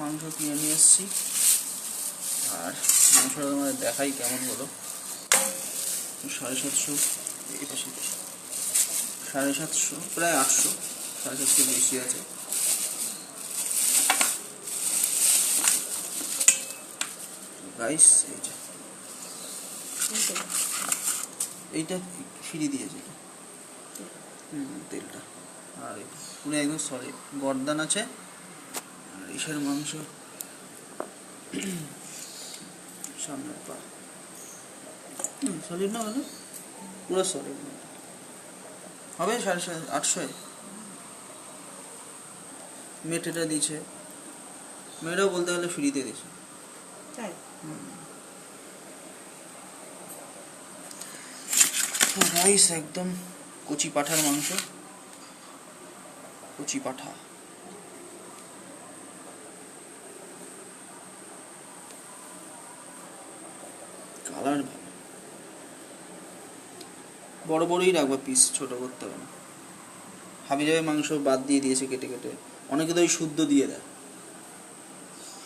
মাংস কিনে নিয়ে এসেছি, আর মাংসটা তোমাদের দেখাই কেমন হলো। 750, এই পাশে 750, প্রায় 800, 750 বেশি আছে। গাইস এইটা ফ্রি দিয়েছে তেলটা, আর পুরো একদম সলিড গর্দান আছে। আর ইসের মাংস সামনের পা সলিড না, মানে পুরো সলিড হবে। 850 মেটেটা দিয়েছে, মেয়েটাও বলতে গেলে ফ্রিতে দিয়েছে। রাইস একদম কচি পাঠার মাংস, কচি পাঠা। কালার ভালো, বড় বড়ই রাখবা পিস, ছোট করতে হবে না। হাবি জাবি মাংস বাদ দিয়ে দিয়েছে কেটে কেটে, অনেকে তো ওই শুদ্ধ দিয়ে দেয়।